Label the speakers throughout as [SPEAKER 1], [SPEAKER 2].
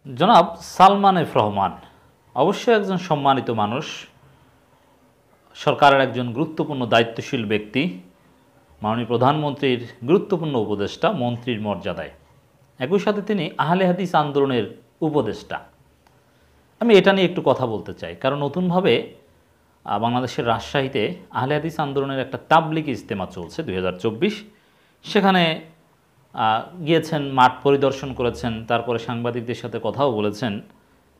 [SPEAKER 1] জনাব সালমান এফ রহমান অবশ্যই একজন সম্মানিত মানুষ, সরকারের একজন গুরুত্বপূর্ণ দায়িত্বশীল ব্যক্তি, মাননীয় প্রধানমন্ত্রীর গুরুত্বপূর্ণ উপদেষ্টা, মন্ত্রীর মর্যাদায়। একই সাথে তিনি আহলে হাদিস আন্দোলনের উপদেষ্টা। আমি এটা নিয়ে একটু কথা বলতে চাই, কারণ নতুনভাবে বাংলাদেশের রাজশাহীতে আহলে হাদিস আন্দোলনের একটা তাবলিগ ইজতেমা চলছে 2024। সেখানে গিয়েছেন, মাঠ পরিদর্শন করেছেন, তারপরে সাংবাদিকদের সাথে কথাও বলেছেন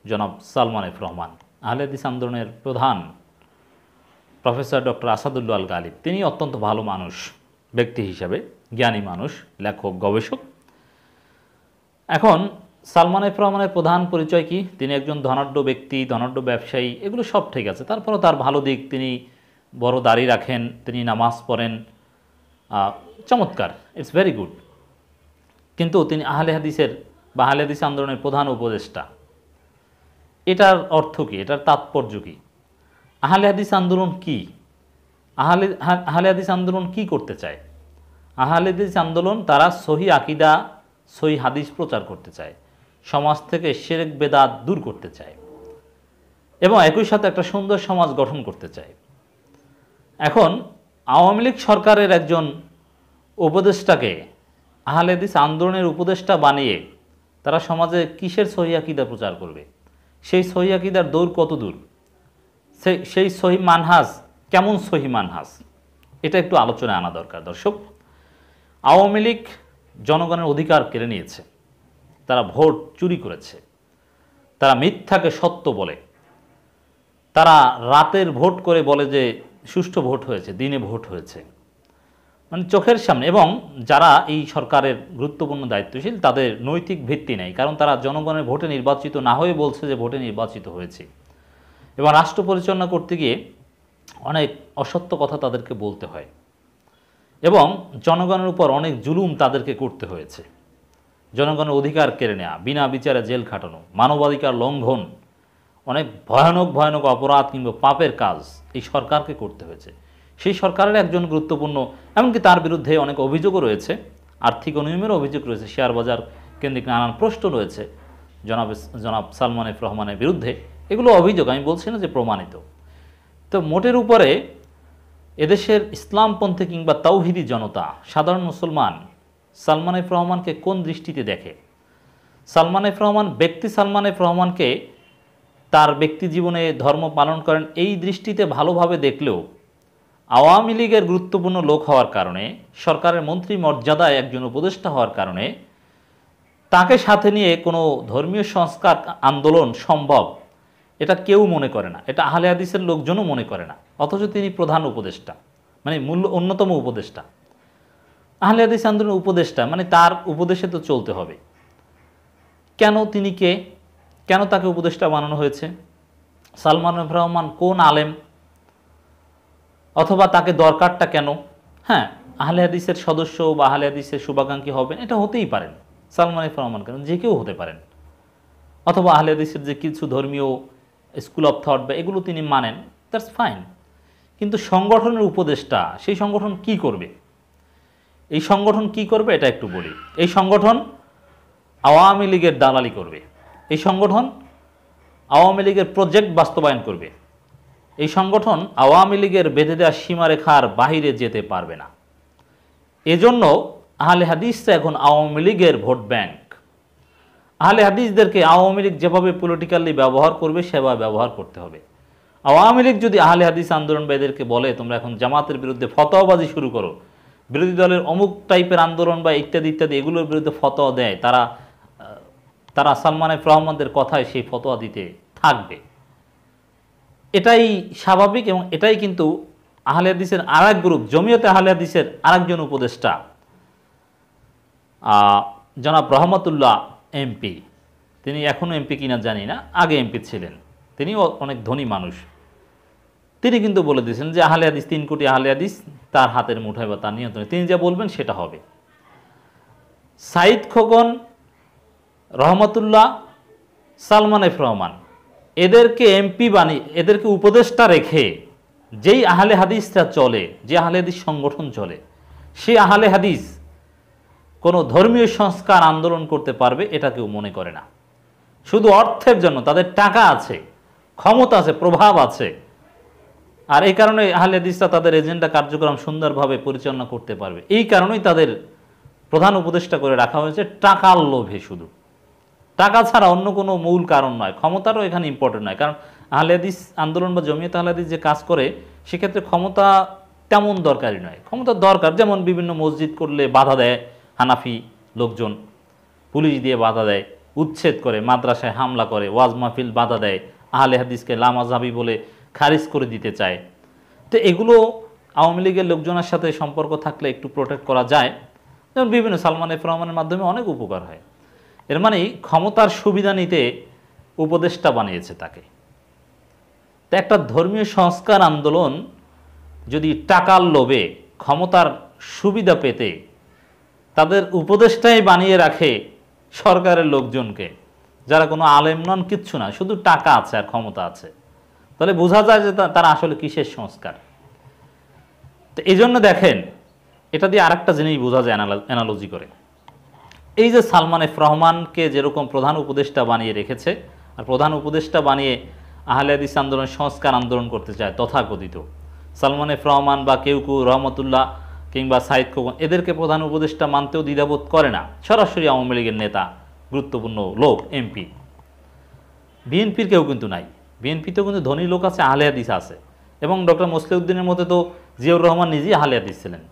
[SPEAKER 1] জনাব সালমান এফ রহমান। আহলে হাদিস আন্দোলনের প্রধান প্রফেসর ডক্টর আসাদুল্লাহ আল গালিব, তিনি অত্যন্ত ভালো মানুষ ব্যক্তি হিসাবে, জ্ঞানী মানুষ, লেখক, গবেষক। এখন সালমান এফ রহমানের প্রধান পরিচয় কি? তিনি একজন ধনাঢ্য ব্যক্তি, ধনাঢ্য ব্যবসায়ী, এগুলো সব ঠিক আছে। তারপরেও তার ভালো দিক, তিনি বড় দাড়ি রাখেন, তিনি নামাজ পড়েন, চমৎকার, ইটস ভেরি গুড। কিন্তু তিনি আহলে হাদিসের বা আহলে হাদিস আন্দোলনের প্রধান উপদেষ্টা। এটার অর্থ কী? এটার তাৎপর্য কী? আহলে হাদিস আন্দোলন কি? আহলে হাদিস আন্দোলন কি করতে চায়? আহলে হাদিস আন্দোলন তারা সহি আকিদা, সহি হাদিস প্রচার করতে চায়, সমাজ থেকে শিরক বেদাত দূর করতে চায় এবং একই সাথে একটা সুন্দর সমাজ গঠন করতে চায়। এখন আওয়ামী লীগ সরকারের একজন উপদেষ্টাকে আহলে হাদিস আন্দোলনের উপদেষ্টা বানিয়ে তারা সমাজে কিসের সহি আকিদা প্রচার করবে? সেই সহি আকিদার দৌড় কত দূর? সেই সহি মানহাজ কেমন সহি মানহাজ? এটা একটু আলোচনায় আনা দরকার। দর্শক, আওয়ামী লীগ জনগণের অধিকার কেড়ে নিয়েছে, তারা ভোট চুরি করেছে, তারা মিথ্যাকে সত্য বলে, তারা রাতের ভোট করে বলে যে সুষ্ঠু ভোট হয়েছে, দিনে ভোট হয়েছে, মানে চোখের সামনে। এবং যারা এই সরকারের গুরুত্বপূর্ণ দায়িত্বশীল তাদের নৈতিক ভিত্তি নেই, কারণ তারা জনগণের ভোটে নির্বাচিত না হয়ে বলছে যে ভোটে নির্বাচিত হয়েছে, এবং রাষ্ট্র পরিচালনা করতে গিয়ে অনেক অসত্য কথা তাদেরকে বলতে হয় এবং জনগণের উপর অনেক জুলুম তাদেরকে করতে হয়েছে। জনগণের অধিকার কেড়ে নেওয়া, বিনা বিচারে জেল খাটানো, মানবাধিকার লঙ্ঘন, অনেক ভয়ানক ভয়ানক অপরাধ কিংবা পাপের কাজ এই সরকারকে করতে হয়েছে। সেই সরকারের একজন গুরুত্বপূর্ণ, এমনকি তার বিরুদ্ধে অনেক অভিযোগও রয়েছে, আর্থিক অনিয়মের অভিযোগ রয়েছে, শেয়ার বাজার কেন্দ্রিক নানান প্রশ্ন রয়েছে জনাব সালমান এফ রহমানের বিরুদ্ধে। এগুলো অভিযোগ, আমি বলছি না যে প্রমাণিত। তো মোটের উপরে এদেশের ইসলামপন্থী কিংবা তাওহিদি জনতা, সাধারণ মুসলমান সালমান এফ রহমানকে কোন দৃষ্টিতে দেখে? সালমান এফ রহমানকে তার ব্যক্তি জীবনে ধর্ম পালন করেন এই দৃষ্টিতে ভালোভাবে দেখলেও আওয়ামী লীগের গুরুত্বপূর্ণ লোক হওয়ার কারণে, সরকারের মন্ত্রী মর্যাদায় একজন উপদেষ্টা হওয়ার কারণে তাকে সাথে নিয়ে কোনো ধর্মীয় সংস্কার আন্দোলন সম্ভব এটা কেউ মনে করে না, এটা আহলে হাদিসের লোকজনও মনে করে না। অথচ তিনি প্রধান উপদেষ্টা, মানে অন্যতম উপদেষ্টা, আহলে হাদিস আন্দোলনের উপদেষ্টা, মানে তার উপদেশে তো চলতে হবে। কেন তিনি কে? কেন তাকে উপদেষ্টা বানানো হয়েছে? সালমান এফ রহমান কোন আলেম? অথবা তাকে দরকারটা কেন? হ্যাঁ, আহলে হাদিসের সদস্য বা আহলে হাদিসের শুভাকাঙ্ক্ষী হবেন, এটা হতেই পারেন। সালমান এফ রহমান কেন, যে কেউ হতে পারেন। অথবা আহলে হাদিসের যে কিছু ধর্মীয় স্কুল অফ থট বা এগুলো তিনি মানেন, দ্যাটস ফাইন। কিন্তু সংগঠনের উপদেষ্টা, সেই সংগঠন কি করবে? এই সংগঠন কি করবে এটা একটু বলি। এই সংগঠন আওয়ামী লীগের দালালি করবে, এই সংগঠন আওয়ামী লীগের প্রজেক্ট বাস্তবায়ন করবে, এই সংগঠন আওয়ামী লীগের বেঁধে দেওয়া সীমারেখার বাহিরে যেতে পারবে না। এজন্য আহলে হাদিসরা এখন আওয়ামী লীগের ভোট ব্যাংক। আহলে হাদিসদেরকে আওয়ামী লীগ যেভাবে পলিটিক্যালি ব্যবহার করবে সেভাবে ব্যবহার করতে হবে। আওয়ামী লীগ যদি আহলে হাদিস আন্দোলন বা এদেরকে বলে তোমরা এখন জামাতের বিরুদ্ধে ফতোয়াবাজি শুরু করো, বিরোধী দলের অমুক টাইপের আন্দোলন বা ইত্যাদি ইত্যাদি এগুলোর বিরুদ্ধে ফতোয়া দেয়, তারা সালমান এফ রহমানদের কথায় সেই ফতোয়া দিতে থাকবে। এটাই স্বাভাবিক এবং এটাই কিন্তু আহলে হাদিসের আরেক গ্রুপ, জমিয়তে আহলে হাদিসের আরেকজন উপদেষ্টা জনাব রহমতুল্লাহ এমপি, তিনি এখনও এমপি কিনা জানি না, আগে এমপি ছিলেন, তিনিও অনেক ধনী মানুষ। তিনি কিন্তু বলে দিয়েছেন যে আহলে হাদিস 3 কোটি আহলে হাদিস তার হাতের মুঠায় বা তার নিয়ন্ত্রণে, তিনি যা বলবেন সেটা হবে। সাইদ খোকন, রহমতুল্লাহ, সালমান এফ রহমান এদেরকে এমপি বানিয়ে, এদেরকে উপদেষ্টা রেখে যেই আহলে হাদিসটা চলে, যে আহলে হাদিস সংগঠন চলে, সেই আহলে হাদিস কোনো ধর্মীয় সংস্কার আন্দোলন করতে পারবে এটা কেউ মনে করে না। শুধু অর্থের জন্য। তাদের টাকা আছে, ক্ষমতা আছে, প্রভাব আছে, আর এই কারণে আহলে হাদিসরা তাদের এজেন্ডা কার্যক্রম সুন্দরভাবে পরিচালনা করতে পারবে। এই কারণেই তাদের প্রধান উপদেষ্টা করে রাখা হয়েছে টাকার লোভে। শুধু টাকা ছাড়া অন্য কোনো মূল কারণ নয়। ক্ষমতারও এখানে ইম্পর্টেন্ট নয়, কারণ আহলে হাদিস আন্দোলন বা জমিয়ত আহলে হাদিস যে কাজ করে সেক্ষেত্রে ক্ষমতা তেমন দরকারি নয়। ক্ষমতার দরকার, যেমন বিভিন্ন মসজিদ করলে বাধা দেয় হানাফি লোকজন, পুলিশ দিয়ে বাধা দেয়, উচ্ছেদ করে, মাদ্রাসায় হামলা করে, ওয়াজ মাহফিল বাধা দেয়, আহলে হাদিসকে লামাজাবি বলে খারিজ করে দিতে চায়। তো এগুলো আওয়ামী লীগের লোকজনের সাথে সম্পর্ক থাকলে একটু প্রোটেক্ট করা যায়, যেমন বিভিন্ন সালমান এফ রহমানের মাধ্যমে অনেক উপকার হয়। এর মানে ক্ষমতার সুবিধা নিতে উপদেষ্টা বানিয়েছে তাকে। তো একটা ধর্মীয় সংস্কার আন্দোলন যদি টাকার লোভে, ক্ষমতার সুবিধা পেতে তাদের উপদেষ্টাই বানিয়ে রাখে সরকারের লোকজনকে, যারা কোনো আলেম নন, কিচ্ছু না, শুধু টাকা আছে আর ক্ষমতা আছে, তাহলে বোঝা যায় যে তারা আসলে কিসের সংস্কার। তো এই জন্য দেখেন, এটা দিয়ে আরেকটা জিনিস বোঝা যায় অ্যানালজি করে। এই যে সালমান এফ রহমানকে যেরকম প্রধান উপদেষ্টা বানিয়ে রেখেছে, আর প্রধান উপদেষ্টা বানিয়ে আহলে হাদিস আন্দোলন, সংস্কার আন্দোলন করতে চায় তথাকথিত সালমান এফ রহমান বা কেউ রহমতুল্লাহ কিংবা সাইদ খোকন, এদেরকে প্রধান উপদেষ্টা মানতেও দ্বিধাবোধ করে না। সরাসরি আওয়ামী লীগের নেতা, গুরুত্বপূর্ণ লোক, এমপি। বিএনপির কেউ কিন্তু নাই। বিএনপিতেও কিন্তু ধনী লোক আছে, আহলে হাদিস আছে, এবং ডক্টর মোসলেউদ্দিনের মধ্যে তো জিয়াউর রহমান নিজেই আহলে হাদিস ছিলেন।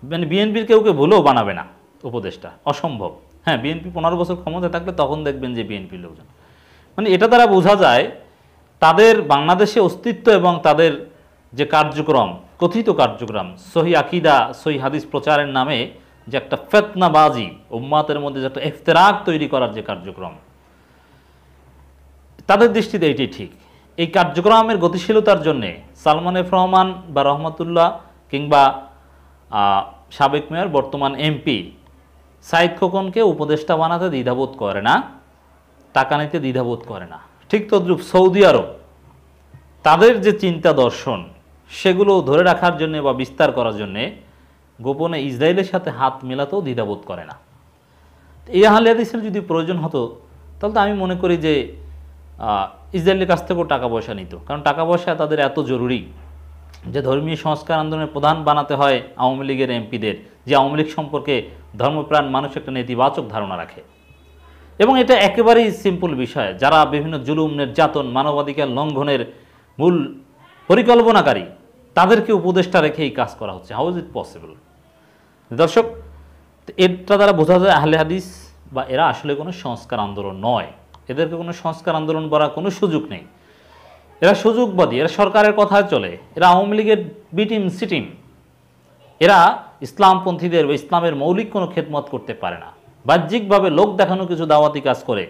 [SPEAKER 1] মানে বিএনপির কেউ ভুলেও বানাবে না উপদেষ্টা, অসম্ভব। হ্যাঁ, বিএনপি 15 বছর ক্ষমতায় থাকলে তখন দেখবেন যে বিএনপির লোকজন, মানে এটা দ্বারা বোঝা যায় তাদের বাংলাদেশে অস্তিত্ব এবং তাদের যে কার্যক্রম, কথিত কার্যক্রম, সহি আকিদা, সহি হাদিস প্রচারের নামে যে একটা ফেতনাবাজি, উম্মাতের মধ্যে যে একটা ইফতিরাক তৈরি করার যে কার্যক্রম, তাদের দৃষ্টিতে এটি ঠিক। এই কার্যক্রমের গতিশীলতার জন্যে সালমান এফ রহমান বা রহমতুল্লাহ কিংবা সাবেক মেয়র বর্তমান এমপি সাইদ খোকনকে উপদেষ্টা বানাতে দ্বিধাবোধ করে না, টাকা নিতে দ্বিধাবোধ করে না। ঠিক তদ্রূপ সৌদি আরব তাদের যে চিন্তা দর্শন, সেগুলো ধরে রাখার জন্য বা বিস্তার করার জন্যে গোপনে ইসরায়েলের সাথে হাত মেলাতেও দ্বিধাবোধ করে না। এই আহলে হাদিসের যদি প্রয়োজন হতো, তাহলে তো আমি মনে করি যে ইসরায়েলের কাছ থেকেও টাকা পয়সা নিত, কারণ টাকা পয়সা তাদের এত জরুরি যে ধর্মীয় সংস্কার আন্দোলনের প্রধান বানাতে হয় আওয়ামী লীগের এমপিদের, যে আওয়ামী লীগ সম্পর্কে ধর্মপ্রাণ মানুষ একটা নেতিবাচক ধারণা রাখে। এবং এটা একেবারেই সিম্পল বিষয়, যারা বিভিন্ন জুলুম, নির্যাতন, মানবাধিকার লঙ্ঘনের মূল পরিকল্পনাকারী, তাদেরকে উপদেষ্টা রেখে এই কাজ করা হচ্ছে। How is it possible? দর্শক, এটা দ্বারা বোঝা যায় আহলে হাদিস বা এরা আসলে কোনো সংস্কার আন্দোলন নয়। এদেরকে কোনো সংস্কার আন্দোলন করার কোনো সুযোগ নেই। এরা সুযোগবাদী, এরা সরকারের কথায় চলে, এরা আওয়ামী লীগের বিটিম সিটিম, এরা ইসলামপন্থীদের বা ইসলামের মৌলিক কোনো খেদমত করতে পারে না। বাহ্যিকভাবে লোক দেখানো কিছু দাওয়াতি কাজ করে,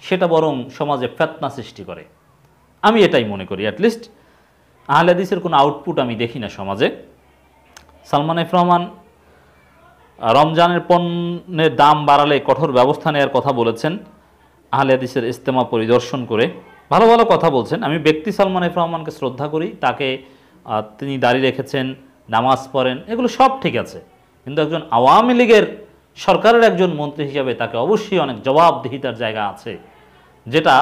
[SPEAKER 1] সেটা বরং সমাজে ফেতনা সৃষ্টি করে। আমি এটাই মনে করি। অ্যাটলিস্ট আহলে হাদিসের কোনো আউটপুট আমি দেখি না সমাজে। সালমান এফ রহমান রমজানের পণ্যের দাম বাড়ালে কঠোর ব্যবস্থা নেওয়ার কথা বলেছেন আহলে হাদিসের ইজতেমা পরিদর্শন করে। ভালো ভালো কথা বলছেন। আমি ব্যক্তি সালমান এফ রহমানকে শ্রদ্ধা করি, তাকে তিনি দাড়ি রেখেছেন, নামাজ পড়েন, এগুলো সব ঠিক আছে, কিন্তু একজন আওয়ামী লীগের সরকারের একজন মন্ত্রী হিসাবে তাকে অবশ্যই অনেক জবাবদিহিতার জায়গা আছে, যেটা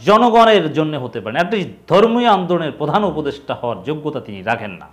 [SPEAKER 1] জনগণের জন্য হতে পারে। অ্যাটলিস্ট ধর্মীয় আন্দোলনের প্রধান উপদেষ্টা হওয়ার যোগ্যতা তিনি রাখেন না।